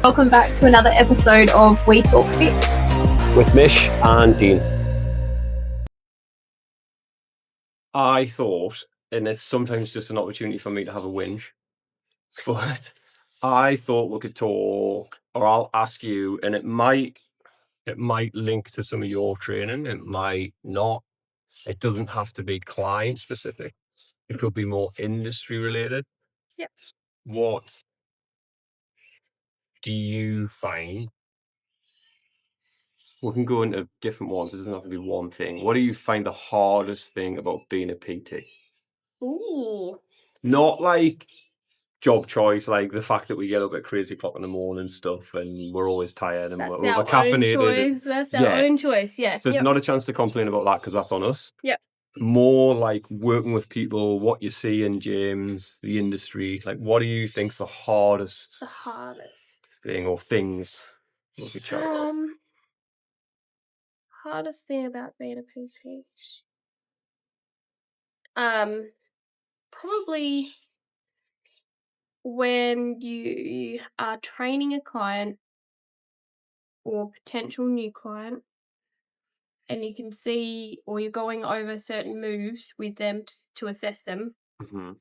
Welcome back to another episode of We Talk Fit. With Mish and Dean. I thought, and it's sometimes just an opportunity for me to have a whinge, but I thought we could talk, or I'll ask you, and it might link to some of your training, it might not. It doesn't have to be client specific. It could be more industry related. Yep. What do you find? We can go into different ones. It doesn't have to be one thing. What do you find the hardest thing about being a PT? Ooh. Not like job choice, like the fact that we get up at crazy o'clock in the morning and stuff, and we're always tired and That's we're over our own caffeinated. choice. That's our own choice, yeah. So not a chance to complain about that because that's on us. Yep. More like working with people, what you see in gyms, the industry. Like, what do you think's the hardest thing or things? We could chat about? Hardest thing about being a PT? Probably when you are training a client or potential new client, and you can see, or you're going over certain moves with them to assess them Mm-hmm.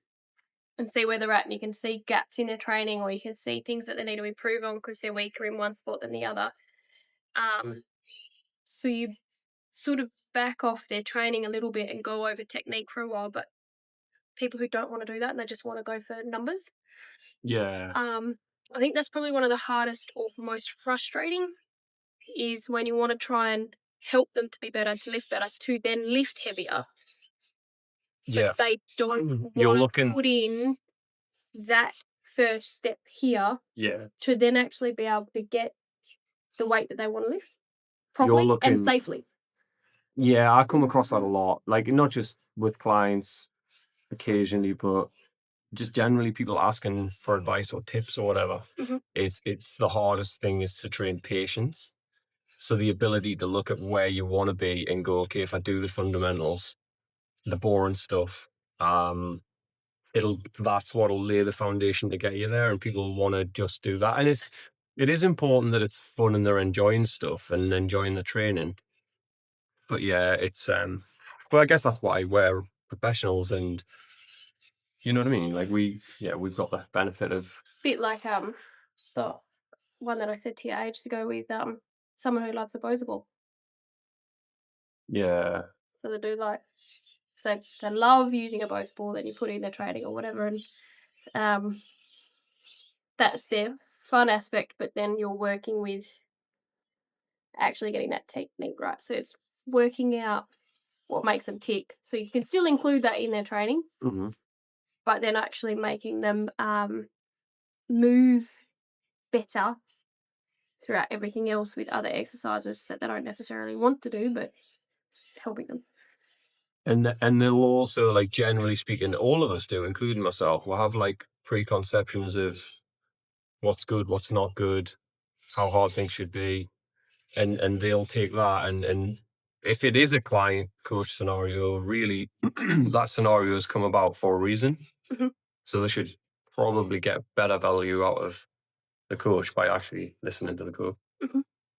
and see where they're at, and you can see gaps in their training, or you can see things that they need to improve on because they're weaker in one sport than the other. So you sort of back off their training a little bit and go over technique for a while, but people who don't want to do that and they just want to go for numbers. Yeah. I think that's probably one of the hardest or most frustrating is when you want to try and help them to be better, to lift better, to then lift heavier. Yeah. But they don't You're want looking to put in that first step here to then actually be able to get the weight that they want to lift properly and safely. Yeah, I come across that a lot. Like, not just with clients occasionally, but just generally people asking for advice or tips or whatever. Mm-hmm. It's the hardest thing is to train patience. So the ability to look at where you want to be and go, okay, if I do the fundamentals, the boring stuff, that's what'll lay the foundation to get you there, and people want to just do that. And it is important that it's fun and they're enjoying stuff and enjoying the training. But yeah, it's but I guess that's why we're professionals, and you know what I mean? Like we've got the benefit of Bit like the one that I said to you ages ago with someone who loves opposable. yeah. So they do like they love using a opposable, then you put in their training or whatever, and that's their fun aspect. But then you're working with actually getting that technique right. So it's working out what makes them tick. So you can still include that in their training, but then actually making them move better throughout everything else with other exercises that they don't necessarily want to do, but helping them. And they'll also, like, generally speaking, all of us do, including myself, will have like preconceptions of what's good, what's not good, how hard things should be. And they'll take that and if it is a client coach scenario, really that scenario has come about for a reason. Mm-hmm. So they should probably get better value out of the coach by actually listening to the coach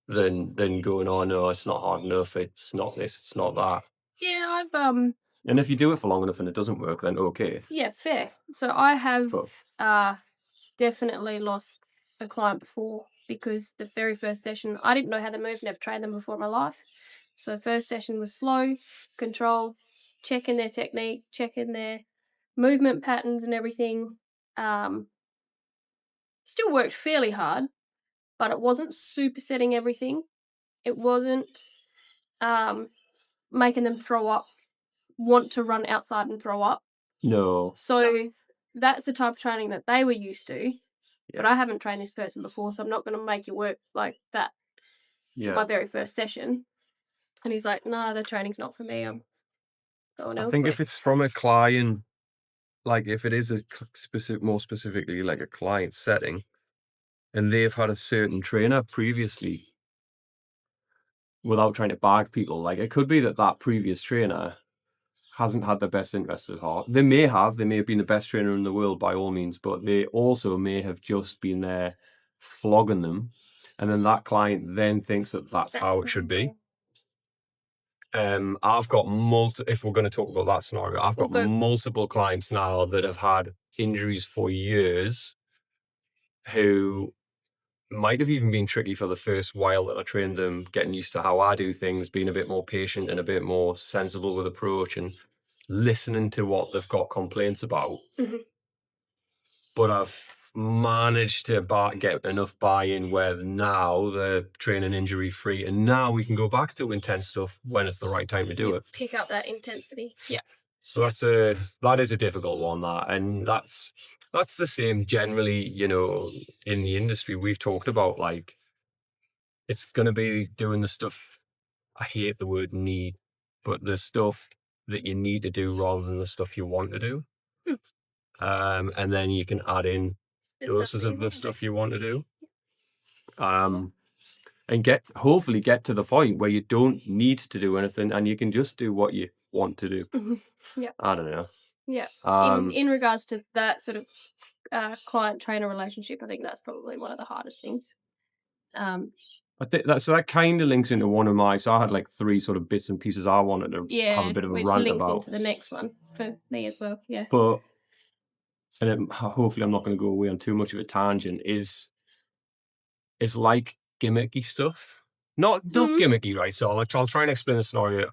than going, oh no, it's not hard enough, it's not this, it's not that. Yeah, I've And if you do it for long enough and it doesn't work, then okay. Yeah, fair. So I have definitely lost a client before because the very first session, I didn't know how they moved, never trained them before in my life. So the first session was slow, control, checking their technique, checking their movement patterns and everything. Still worked fairly hard, but it wasn't supersetting everything. It wasn't making them throw up, want to run outside and throw up. No. So that's the type of training that they were used to. But I haven't trained this person before, so I'm not going to make you work like that. My very first session. And he's like, nah, the training's not for me. I'm going elsewhere. I think if it's from a client, like if it is a more specifically like a client setting, and they've had a certain trainer previously, without trying to bag people, like it could be that previous trainer hasn't had their best interests at heart. They may have been the best trainer in the world by all means, but they also may have just been there flogging them, and then that client then thinks that that's how it should be. I've got if we're going to talk about that scenario, I've got multiple clients now that have had injuries for years who might have even been tricky for the first while that I trained them, getting used to how I do things, being a bit more patient and a bit more sensible with approach and listening to what they've got complaints about. But I've managed to get enough buy-in where now they're training injury-free, and now we can go back to intense stuff when it's the right time to do it. Pick up that intensity. Yeah. So that is a difficult one, and that's the same generally, in the industry. We've talked about, like, it's going to be doing the stuff, I hate the word need, but the stuff that you need to do rather than the stuff you want to do. And then you can add in doses of the stuff you want to do. And hopefully get to the point where you don't need to do anything and you can just do what you want to do. Yeah. I don't know. Yeah. In regards to that sort of client trainer relationship, I think that's probably one of the hardest things. I think that kind of links into one of my. So I had like 3 sort of bits and pieces I wanted to have a bit of a rant links about. into the next one for me as well. Yeah. But hopefully I'm not going to go away on too much of a tangent. Is like gimmicky stuff. Not gimmicky, right? So I'll try and explain the scenario.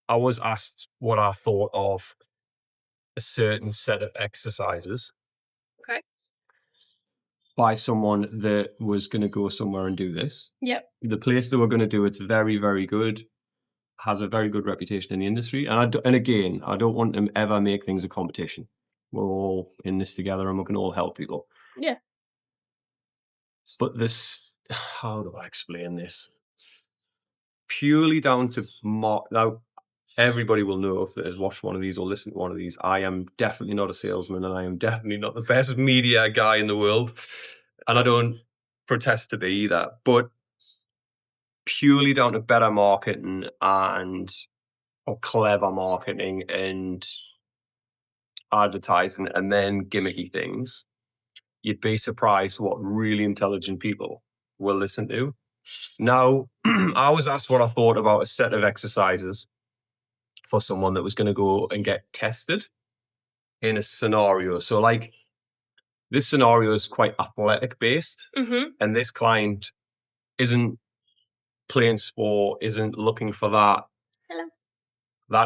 I was asked what I thought of a certain set of exercises. Okay. By someone that was going to go somewhere and do this. Yep. The place they were going to do it's very, very good, has a very good reputation in the industry. And again, I don't want to ever make things a competition. We're all in this together and we can all help people. Yeah. But how do I explain this? Purely down to now, everybody will know if that has watched one of these or listened to one of these. I am definitely not a salesman and I am definitely not the best media guy in the world. And I don't protest to be either. But purely down to better marketing or clever marketing and advertising and then gimmicky things, you'd be surprised what really intelligent people will listen to. Now, I was asked what I thought about a set of exercises for someone that was going to go and get tested in a scenario. So, like, this scenario is quite athletic based, and this client isn't playing sport, isn't looking for that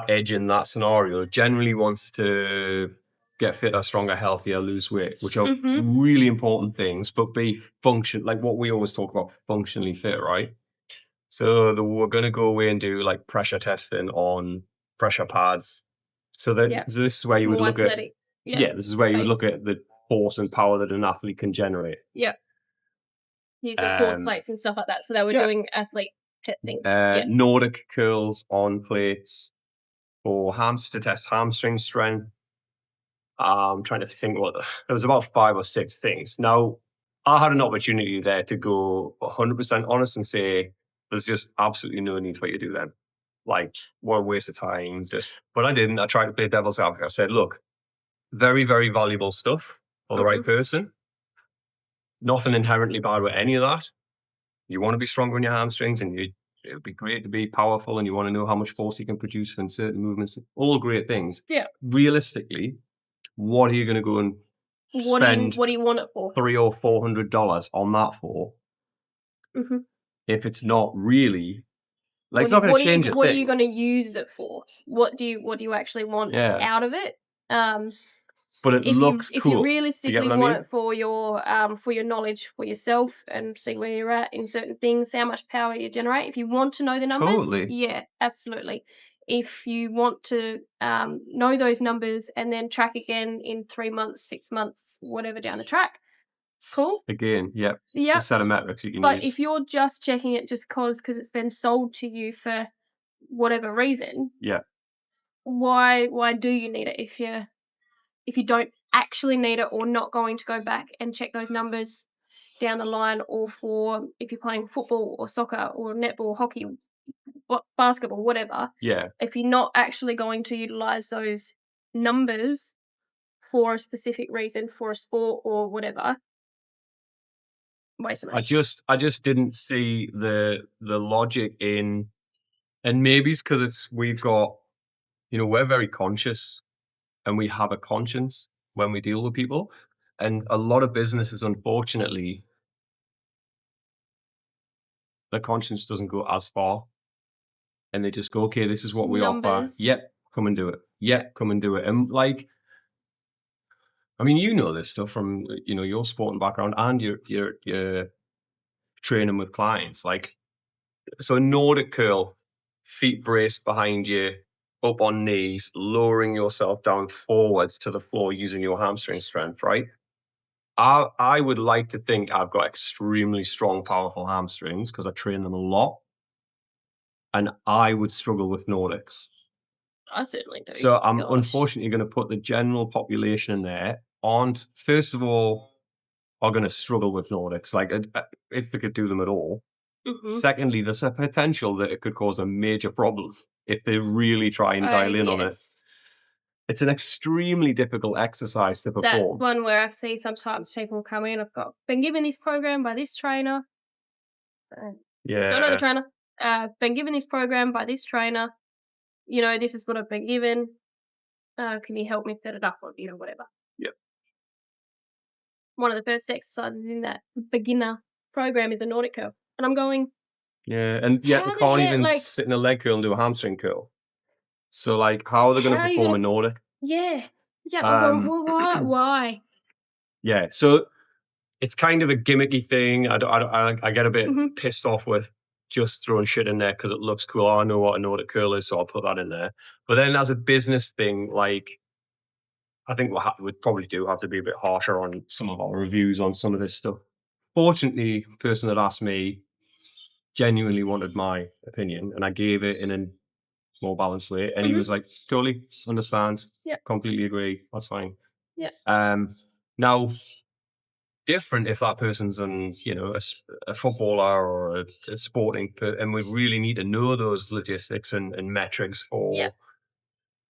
edge in that scenario, generally wants to get fitter, stronger, healthier, lose weight, which are really important things, but be like what we always talk about, functionally fit, right? So we're going to go away and do like pressure testing on pressure pads. So this is where you would look at, this is where you would look at the force and power that an athlete can generate. Yeah. You the port plates and stuff like that. So they were doing athlete testing. Nordic curls on plates for to test hamstring strength. I'm trying to think there was about 5 or 6 things. Now, I had an opportunity there to go 100% honest and say, there's just absolutely no need for you to do them. Like, what a waste of time. But I didn't. I tried to play devil's advocate. I said, look, very, very valuable stuff for the right person. Nothing inherently bad with any of that. You want to be stronger in your hamstrings and it would be great to be powerful and you want to know how much force you can produce in certain movements. All great things. Yeah. Realistically, what are you going to go and spend what do you want it for? $300 or $400 on that for? If it's not really, like, it's not going to change a thing. What are you going to use it for? What do you actually want out of it? But it looks cool. If you realistically want it for your knowledge for yourself and see where you're at in certain things, how much power you generate. If you want to know the numbers, yeah, absolutely. If you want to know those numbers and then track again in 3 months, 6 months, whatever down the track, cool. Again, a set of metrics you can use. But if you're just checking it just because it's been sold to you for whatever reason, why do you need it if you don't actually need it or not going to go back and check those numbers down the line, or for if you're playing football or soccer or netball, hockey, basketball, whatever. Yeah. If you're not actually going to utilize those numbers for a specific reason, for a sport or whatever, waste of I money. just didn't see the logic in, and maybe it's because we've got, we're very conscious and we have a conscience when we deal with people, and a lot of businesses, unfortunately, their conscience doesn't go as far, and they just go, okay, this is what we offer. Numbers. Yep, come and do it. Yep, come and do it. And like, I mean, this stuff from your sporting background and your training with clients. Like, so a Nordic curl, feet braced behind you, up on knees, lowering yourself down forwards to the floor using your hamstring strength, right? I would like to think I've got extremely strong, powerful hamstrings because I train them a lot, and I would struggle with Nordics. I certainly do. So I'm Gosh. unfortunately going to put the general population in there. Aren't, first of all, are going to struggle with Nordics, like if they could do them at all. Mhm. Secondly, there's a potential that it could cause a major problem if they really try and dial in on it. Yes. It's an extremely difficult exercise to That perform. one where I see sometimes people come in, been given this program by this trainer. Don't know the Yeah, trainer. Been given this program by this trainer. This is what I've been given. Can you help me set it up or whatever? Yep. One of the first exercises in that beginner program is the Nordic curl, and I'm going, yeah, and yet they how the can't heck, even like, sit in a leg curl and do a hamstring curl. So, like, how are they going how to are you perform a gonna? Nordic? Yeah, I'm going. Well, why? Why? Yeah, so it's kind of a gimmicky thing. I get a bit Mhm. pissed off with just throwing shit in there because it looks cool. Oh, I know what a Nordic curl is, so I'll put that in there. But then as a business thing, like, I think we'd probably do have to be a bit harsher on some of our reviews on some of this stuff. Fortunately, the person that asked me genuinely wanted my opinion, and I gave it in a more balanced way. And he Mhm. was like, totally understand, Yeah. completely agree, that's fine. Yeah. Now, different if that person's a footballer or a sporting, and we really need to know those logistics and metrics for Yeah.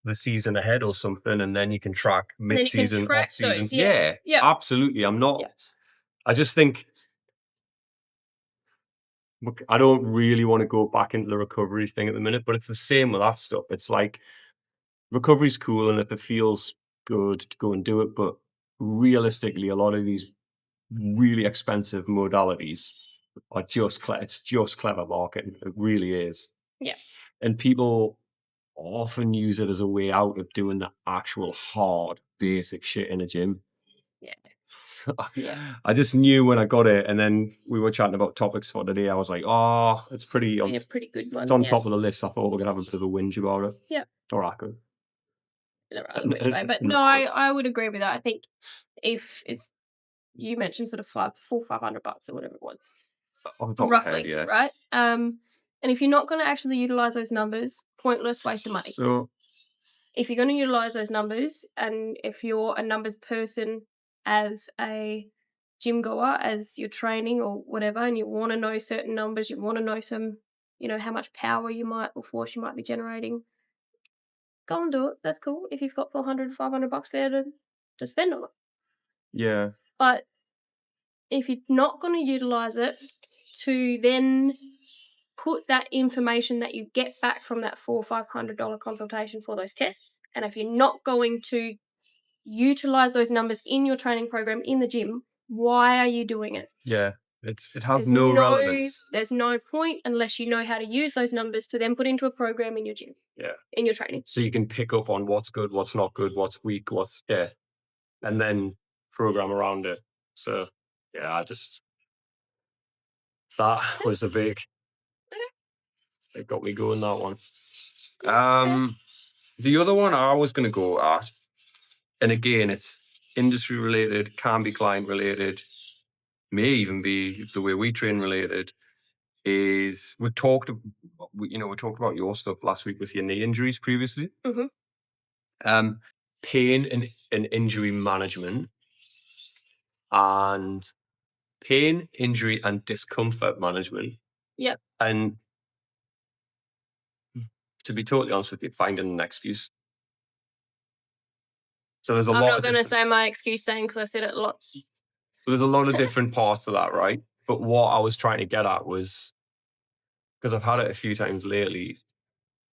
the season ahead or something, and then you can track And then you can mid-season, track off-season. those. Yeah. Yeah. Absolutely. I'm not. Yeah. I just think, look, I don't really want to go back into the recovery thing at the minute, but it's the same with that stuff. It's like recovery's cool, and if it feels good, to go and do it. But realistically, a lot of these really expensive modalities are just it's just clever marketing. It really is. Yeah. And people often use it as a way out of doing the actual hard basic shit in a gym. Yeah. So, Yeah. I just knew when I got it, and then we were chatting about topics for today. I was like, oh, it's pretty on, Yeah, pretty good one. it's on Yeah. top of the list. I thought we're gonna have a bit of a whinge about it. Yeah. Or I could. In a rather weird way. But no, I would agree with that. I think if it's you mentioned sort of $500 or whatever it was. Off the top of my head, Roughly, yeah. right? And if you're not gonna actually utilize those numbers, pointless waste of money. So If you're gonna utilize those numbers and if you're a numbers person as a gym goer, as you're training or whatever, and you wanna know certain numbers, you wanna know some, how much power you might or force you might be generating, go and do it. That's cool. If you've got 400, $500 there to spend on it. yeah, But if you're not going to utilize it to then put that information that you get back from that $400 or $500 consultation for those tests, and if you're not going to utilize those numbers in your training program in the gym, why are you doing it? yeah. It has no relevance. There's no point unless you know how to use those numbers to then put into a program in your gym. Yeah. In your training. So you can pick up on what's good, what's not good, what's weak, and then program around it. So yeah, that was the big. It got me going, that one. The other one I was going to go at, and again, it's industry related, can be client related, may even be the way we train related. Is we talked about your stuff last week with your knee injuries previously. Mm-hmm. Pain and injury management, and pain, injury, and discomfort management. Yep. And to be totally honest with you, finding an excuse. So there's a I'm lot not of going to different, say my excuse saying because I said it lots. so there's a lot of different parts of that, right? But what I was trying to get at was, because I've had it a few times lately,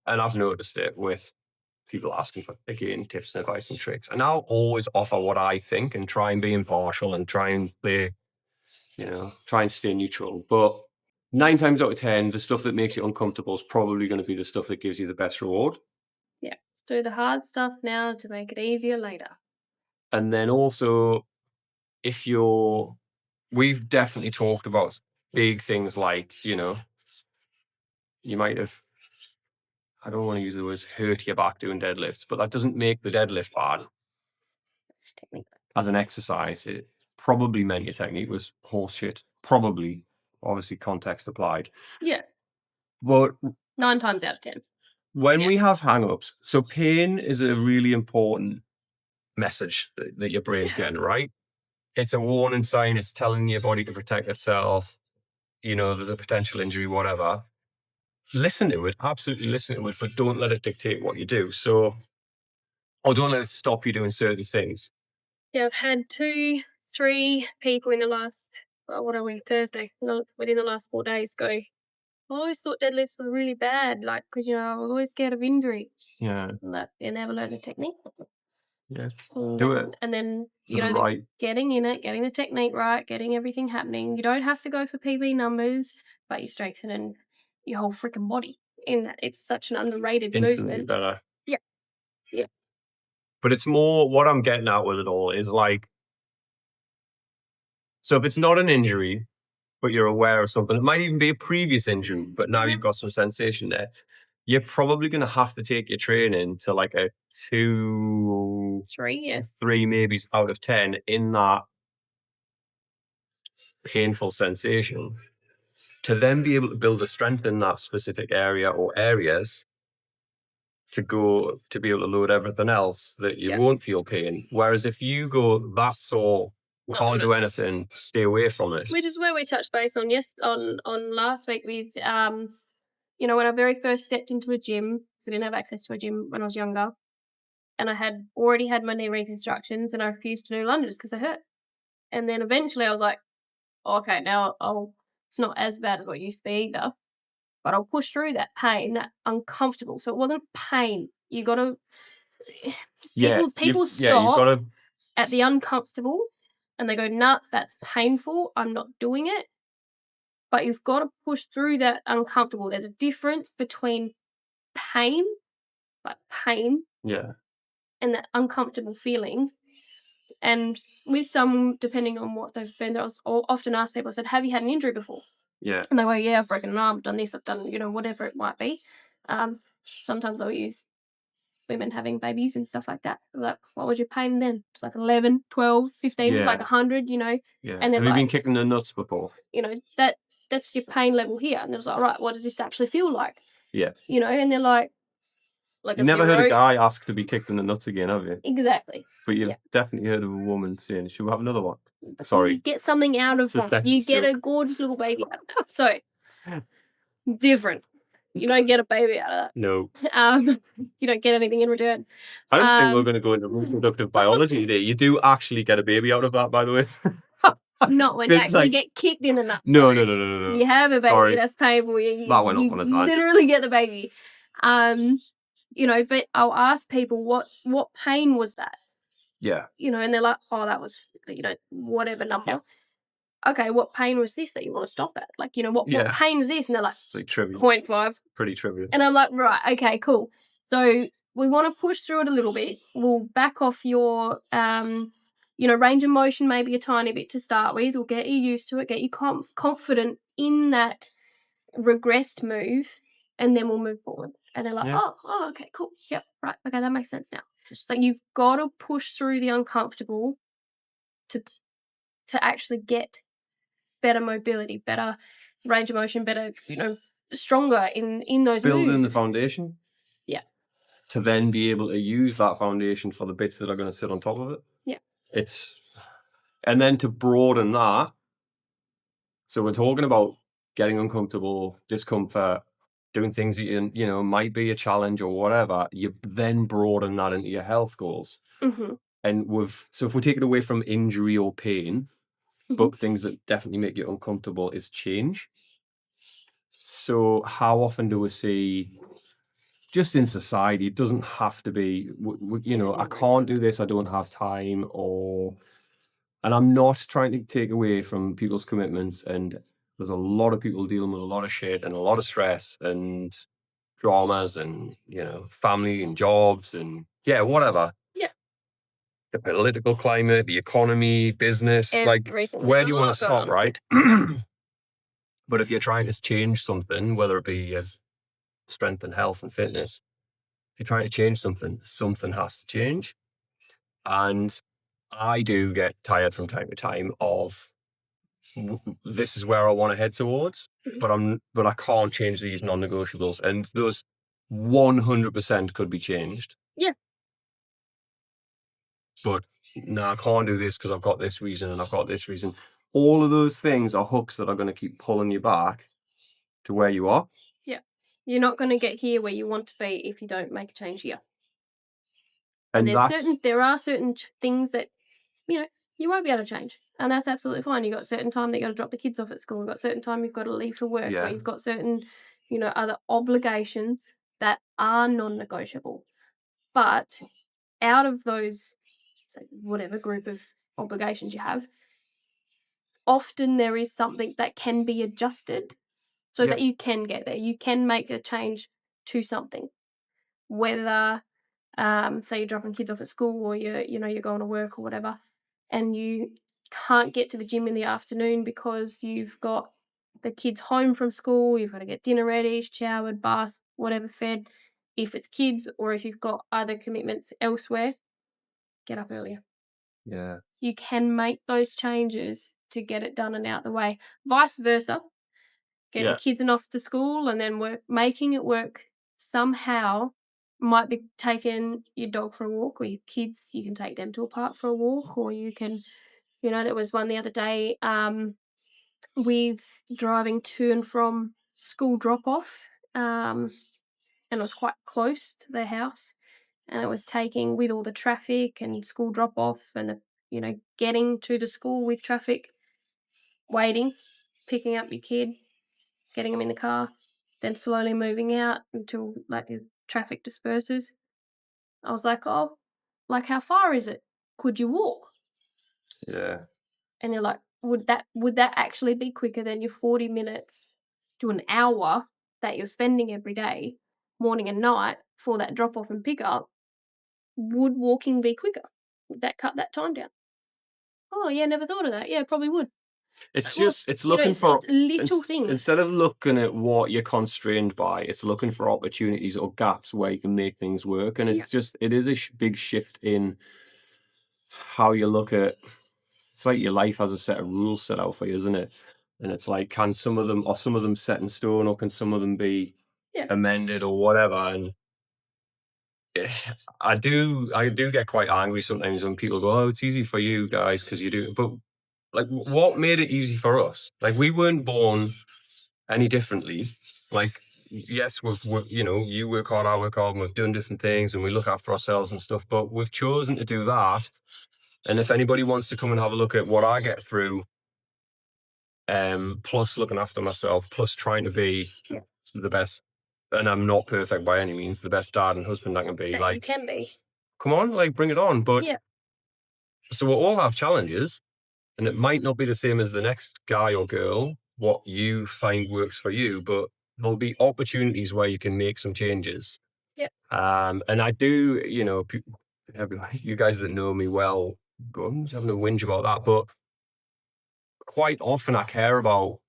and I've noticed it with people asking for, again, tips and advice and tricks. And I'll always offer what I think and try and be impartial and try and play, try and stay neutral. But 9 times out of 10, the stuff that makes you uncomfortable is probably going to be the stuff that gives you the best reward. Yeah. Do the hard stuff now to make it easier later. And then also, we've definitely talked about big things like, you might have, I don't want to use the words hurt your back doing deadlifts, but that doesn't make the deadlift bad. Technique. As an exercise, it probably meant your technique was horseshit. Probably, obviously, context applied. Yeah. But 9 times out of 10. when we have hang-ups, so pain is a really important message that your brain's getting, right? It's a warning sign. It's telling your body to protect itself. There's a potential injury, whatever. Listen to it, absolutely listen to it, but don't let it dictate what you do. Or don't let it stop you doing certain things. Yeah, I've had 2, 3 people in the last, Thursday, within the last 4 days go, I always thought deadlifts were really bad, because, I was always scared of injury. Yeah. And they never learned the technique. Yeah. Do it. And then, right. Getting in it, getting the technique right, getting everything happening. You don't have to go for PB numbers, but you're strengthening your whole freaking body in that. It's such an underrated Infinitely movement. better. Yeah. Yeah. But it's more, what I'm getting at with it all is so if it's not an injury, but you're aware of something, it might even be a previous injury, but now you've got some sensation there. You're probably going to have to take your training to like a 2, 3 maybe out of 10 in that painful sensation, to then be able to build a strength in that specific area or areas to be able to load everything else that you won't feel pain. Whereas if you go, that's all, can't do anything, stay away from it. Which is where we touched base on on last week with when I very first stepped into a gym, because I didn't have access to a gym when I was younger, and I had already had my knee reconstructions, and I refused to do lunges because they hurt. And then eventually I was like, okay, now it's not as bad as what it used to be either, but I'll push through that pain, that uncomfortable. So it wasn't pain. You got to people stop at the uncomfortable, and they go, nah, that's painful, I'm not doing it. But you've got to push through that uncomfortable. There's a difference between pain, and that uncomfortable feeling. And with some, depending on what they've been, I often ask people, I said, have you had an injury before? Yeah. And they go, yeah, I've broken an arm, done this, I've done, whatever it might be. Sometimes I'll use women having babies and stuff like that. Like, what was your pain then? It's like 11, 12, 15, like 100, Yeah. And then have you been kicking the nuts before? That's your pain level here. And it was like, all right, what does this actually feel like? Yeah. And they're like you never heard a guy ask to be kicked in the nuts again, have you? Exactly. But you've definitely heard of a woman saying, should we have another one? Sorry. You get something out of that. You get a gorgeous little baby out of that. So, different. You don't get a baby out of that. No. You don't get anything in return. I don't think we're going to go into reproductive biology today. You do actually get a baby out of that, by the way. Not when you actually get kicked in the nuts. No. You have a baby, that's painful. That went off on a tangent. Literally get the baby. But I'll ask people, what pain was that? Yeah. And they're like, oh, that was, whatever number. Yeah. Okay, what pain was this that you want to stop at? Like, what pain is this? And they're like, it's like trivial. 0.5. Pretty trivial. And I'm like, right, okay, cool. So we want to push through it a little bit. We'll back off your, range of motion maybe a tiny bit to start with. We'll get you used to it, get you confident in that regressed move, and then we'll move forward. And they're like, oh, okay, cool. Yep, right. Okay, that makes sense now. So you've got to push through the uncomfortable to actually get better mobility, better range of motion, better, stronger in those moves. Building the foundation. Yeah. To then be able to use that foundation for the bits that are going to sit on top of it. Yeah. And then to broaden that. So we're talking about getting uncomfortable, discomfort, doing things that might be a challenge or whatever. You then broaden that into your health goals. Mm-hmm. And so if we take it away from injury or pain, Mhm. but things that definitely make you uncomfortable is change. So how often do we see, just in society, it doesn't have to be, I can't do this, I don't have time, and I'm not trying to take away from people's commitments. And there's a lot of people dealing with a lot of shit and a lot of stress and dramas and, family and jobs and yeah, whatever. Yeah. The political climate, the economy, business, like Everything. where There's do a you want to lot going start, on. right? But if you're trying to change something, whether it be strength and health and fitness, if you're trying to change something, something has to change. And I do get tired from time to time of this is where I want to head towards, Mhm. but I can't change these non-negotiables, and those 100% could be changed. Yeah. But no, I can't do this because I've got this reason and I've got this reason. All of those things are hooks that are going to keep pulling you back to where you are. Yeah. You're not going to get here where you want to be if you don't make a change here. And And that's, there are certain things that, you know, you won't be able to change. And that's absolutely fine. You've got certain time that you got to drop the kids off at school. You've got certain time you've got to leave for work, or yeah, you've got certain, other obligations that are non-negotiable. But out of those, say, whatever group of obligations you have, often there is something that can be adjusted so yeah, that you can get there. You can make a change to something, whether say you're dropping kids off at school, or you're going to work or whatever, and you can't get to the gym in the afternoon because you've got the kids home from school, you've got to get dinner ready, showered, bath, whatever, fed. If it's kids, or if you've got other commitments elsewhere, get up earlier. yeah, You can make those changes to get it done and out the way. Vice versa, getting yeah, kids enough to school and then making it work somehow. Might be taking your dog for a walk, or your kids, you can take them to a park for a walk, or you can, there was one the other day, with driving to and from school drop off, and it was quite close to their house, and it was taking, with all the traffic and school drop off and getting to the school with traffic, waiting, picking up your kid, getting them in the car, then slowly moving out until like the traffic disperses. I was like, "Oh, like how far is it? Could you walk?" yeah, And you're like, "Would that actually be quicker than your 40 minutes to an hour that you're spending every day, morning and night, for that drop off and pick up? Would walking be quicker? Would that cut that time down?" "Oh, yeah, never thought of that. Yeah, probably would." it's Well, just, it's looking for, it's little things. instead of looking at what you're constrained by, it's looking for opportunities or gaps where you can make things work. And Yeah. it's just, it is a big shift in how you look at, it's like your life has a set of rules set out for you, isn't it? And it's like, can some of them set in stone, or can some of them be Yeah. amended or whatever? And eh, I do get quite angry sometimes when people go, "Oh, it's easy for you guys because you do," but like, what made it easy for us? Like, we weren't born any differently. Like, yes, you work hard, I work hard, and we're doing different things, and we look after ourselves and stuff. But we've chosen to do that. And if anybody wants to come and have a look at what I get through, plus looking after myself, plus trying to be Yeah. the best, and I'm not perfect by any means, the best dad and husband I can be, That you like, can be. come on, like, bring it on. But Yeah. so we'll all have challenges, and it might not be the same as the next guy or girl, what you find works for you, but there'll be opportunities where you can make some changes. Yeah. And I do, you guys that know me well, I'm just having a whinge about that, but quite often I care about,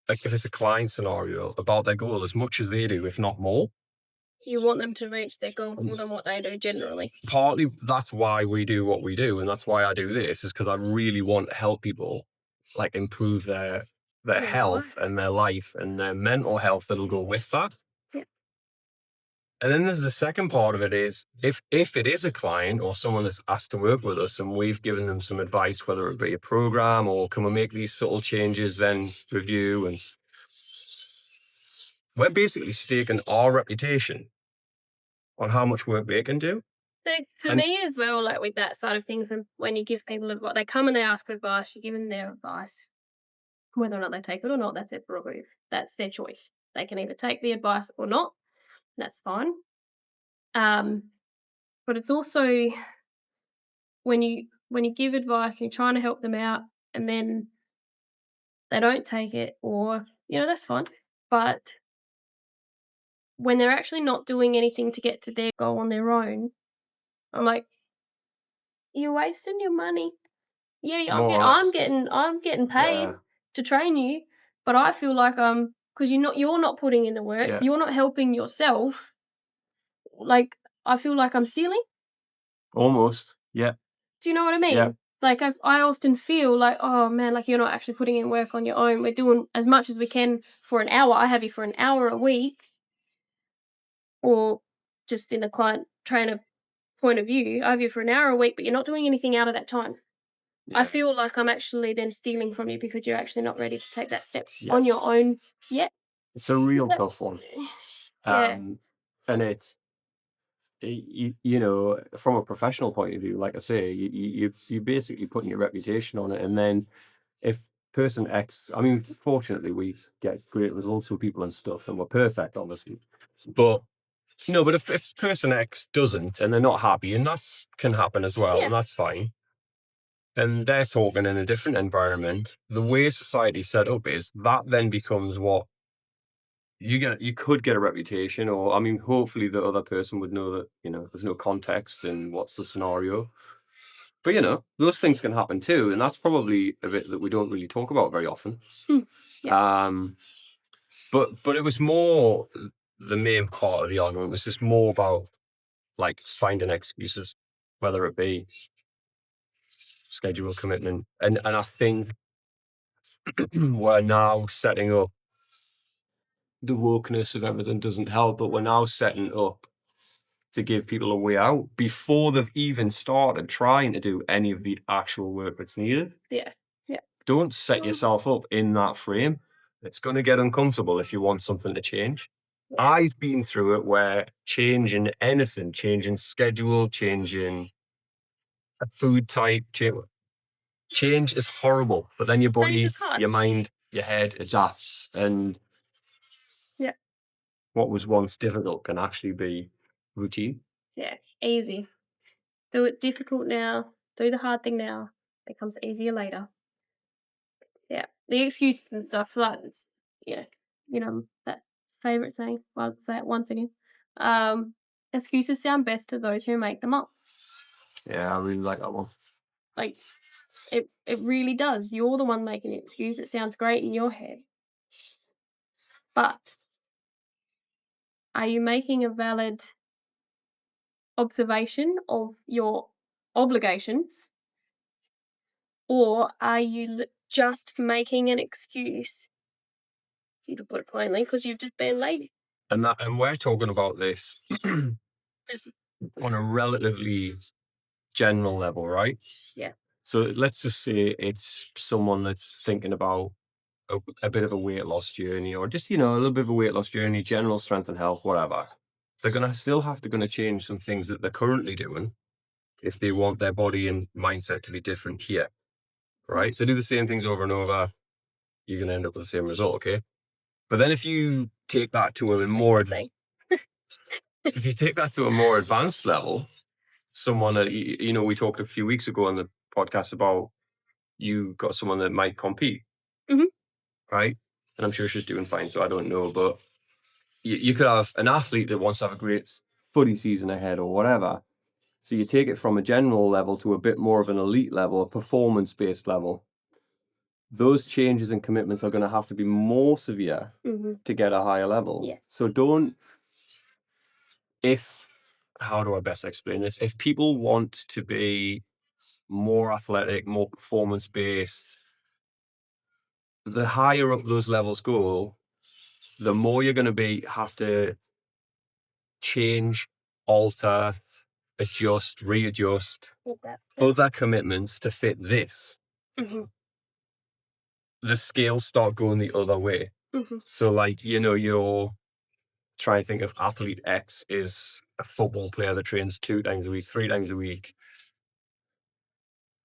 like, if it's a client scenario, about their goal as much as they do, if not more. You want them to reach their goal And more than what they do generally. partly that's why we do what we do, and that's why I do this, is because I really want to help people, like, improve their Your health life. and their life and their mental health that'll go with that. Yeah. And then there's the second part of it is, if it is a client or someone that's asked to work with us and we've given them some advice, whether it be a program or can we make these subtle changes, then review, and we're basically staking our reputation on how much work they can do. So for And me as well, like with that side of things, when you give people advice, they come and they ask for advice, you give them their advice. Whether or not they take it or not, that's their prerogative. That's their choice. They can either take the advice or not. That's fine. Um, but it's also when you give advice and you're trying to help them out, and then they don't take it, or that's fine. But when they're actually not doing anything to get to their goal on their own, I'm like, you're wasting your money. Yeah, yeah, more or I'm less, getting paid yeah, to train you, but I feel like because you're not putting in the work, yeah, you're not helping yourself. Like I feel like I'm stealing. almost, yeah, Do you know what I yeah, mean? Like I often feel like, oh man, like you're not actually putting in work on your own. We're doing as much as we can for an hour. I have you for an hour a week, or just in the client trainer point of view, I have you for an hour a week, but you're not doing anything out of that time. I yeah, feel like I'm actually then stealing from you because you're actually not ready to take that step yeah. on your own yet. It's a real That- tough one. Yeah, And it's you know, from a professional point of view, like I say, you basically putting your reputation on it, and then if person X, I mean, fortunately, we get great results with people and stuff, and we're perfect, obviously. But no, but if person X doesn't, and they're not happy, and that can happen as well, yeah, and that's fine. And they're talking in a different environment. The way society's set up is that then becomes what you could get a reputation, or I mean, hopefully the other person would know that, there's no context and what's the scenario. But those things can happen too, and that's probably a bit that we don't really talk about very often. hmm, yeah, Um, but it was more the main part of the argument was just more about like finding excuses, whether it be schedule commitment, and I think we're now setting up the wokeness of everything doesn't help, but we're now setting up to give people a way out before they've even started trying to do any of the actual work that's needed. yeah, yeah, Don't set yourself up in that frame. It's going to get uncomfortable if you want something to change. yeah. I've been through it where changing anything, changing schedule, changing a food type, change is horrible. But then your Change body, is hard. your mind, your head adapts. And Yeah, what was once difficult can actually be routine. yeah, easy. Do it difficult now. Do the hard thing now. It comes easier later. Yeah, the excuses and stuff like it's yeah, that favorite saying. Well, I'll say it once again. Um, Excuses sound best to those who make them up. Yeah, I really like that one. Like it really does. You're the one making the excuse. It sounds great in your head, but are you making a valid observation of your obligations, or are you just making an excuse? To put it plainly, because you've just been lazy. And we're talking about this Yes. on a relatively general level, right? Yeah. So let's just say it's someone that's thinking about a bit of a weight loss journey, or just a little bit of a weight loss journey, general strength and health, whatever. They're gonna still have to change some things that they're currently doing if they want their body and mindset to be different here, right? If they do the same things over and over, you're gonna end up with the same result, okay? But then if you take that to a more Thing. if you take that to a more advanced level, someone that we talked a few weeks ago on the podcast about you got someone that might compete, Mhm. right? And I'm sure she's doing fine, so I don't know, but you could have an athlete that wants to have a great footy season ahead or whatever. So you take it from a general level to a bit more of an elite level, a performance-based level. Those changes and commitments are going to have to be more severe Mhm. to get a higher level. Yes. So how do I best explain this? If people want to be more athletic, more performance-based, the higher up those levels go, the more you're going to have to change, alter, adjust, readjust other commitments to fit this. Mhm. The scales start going the other way. Mhm. So, like, you're trying to think of athlete X is a football player that trains 2 times a week, 3 times a week,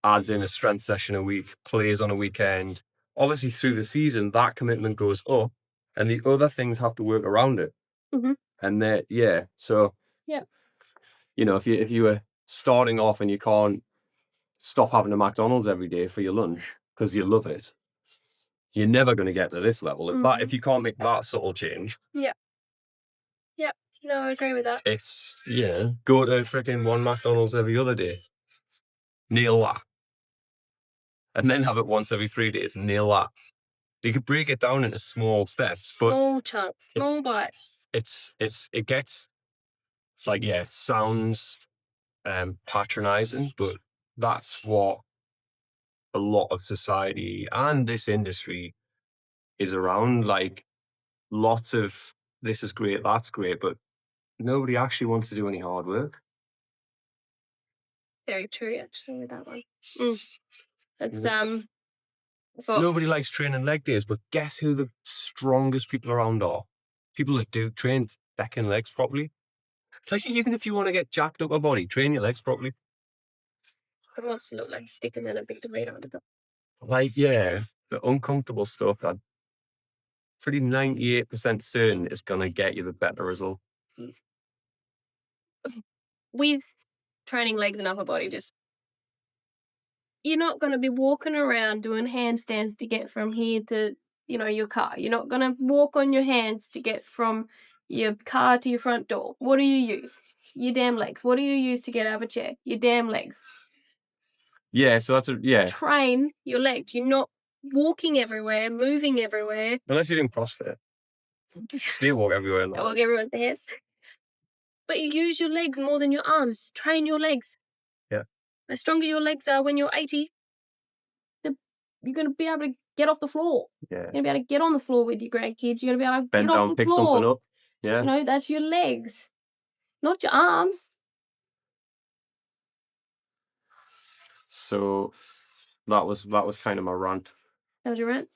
adds in a strength session a week, plays on a weekend. Obviously, through the season, that commitment goes up, and the other things have to work around it. Mhm. And so Yeah. if you were starting off and you can't stop having a McDonald's every day for your lunch because you love it, you're never going to get to this level. If you can't make that subtle change, Yeah. No, I agree with that. it's go to freaking one McDonald's every other day, nail that, and then have it once every 3 days, nail that. You could break it down into small steps, but Small chunks, small bites. it gets like it sounds patronizing, but that's what a lot of society and this industry is around. Like, lots of this is great, that's great, but nobody actually wants to do any hard work. Very true, actually, with that one. That's Nobody likes training leg days, but guess who the strongest people around are? People that do train back and legs properly. Like, even if you want to get jacked up a body, train your legs properly. It wants to look like a stick and then a big tomato on the top. Like, the uncomfortable stuff that pretty 98% certain is going to get you the better result. With training legs and upper body, you're not going to be walking around doing handstands to get from here to, your car. You're not going to walk on your hands to get from your car to your front door. What do you use? Your damn legs. What do you use to get out of a chair? Your damn legs. Yeah, so that's Train your legs. You're not walking everywhere, moving everywhere. Unless you're doing CrossFit. You walk everywhere. I walk everywhere with the hands. But you use your legs more than your arms. Train your legs. Yeah. The stronger your legs are when you're 80, you're going to be able to get off the floor. Yeah. You're going to be able to get on the floor with your grandkids. You're going to be able to bend get down, off the pick floor. something up. Yeah. That's your legs, not your arms. So that was kind of my rant. That was your rant?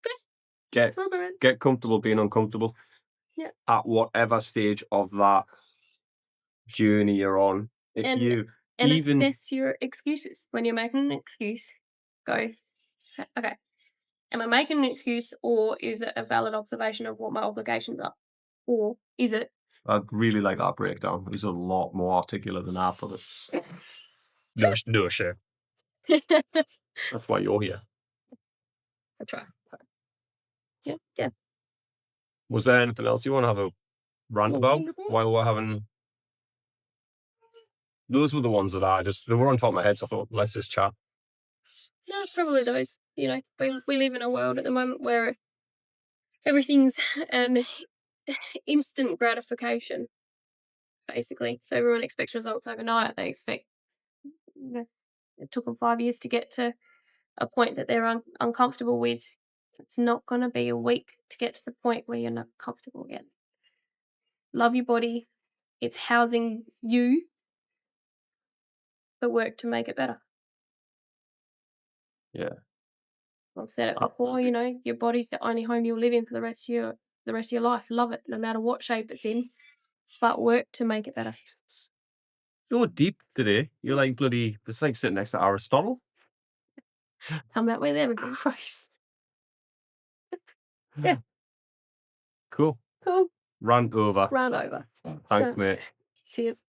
Good. Get comfortable being uncomfortable. Yeah. At whatever stage of that journey you're on. Assess your excuses. When you're making an excuse, go, okay, am I making an excuse, or is it a valid observation of what my obligations are? Or is it... I'd really like that breakdown. It's a lot more articulate than I put it. No shit. That's why you're here. I try. Yeah. Was there anything else you want to have a rant about while we're having... Those were the ones that they were on top of my head, so I thought, let's just chat. No, probably those. We live in a world at the moment where everything's an instant gratification, basically. So everyone expects results overnight. They expect... it took them 5 years to get to a point that they're uncomfortable with. It's not going to be a week to get to the point where you're not comfortable again. Love your body. It's housing you, but work to make it better. Yeah. I've said it before, your body's the only home you'll live in for the rest of your life. Love it, no matter what shape it's in, but work to make it better. You're deep today. You're like bloody... It's like sitting next to Aristotle. Come out with everything, Christ. Yeah. Cool. Rant over. Thanks, mate. Cheers.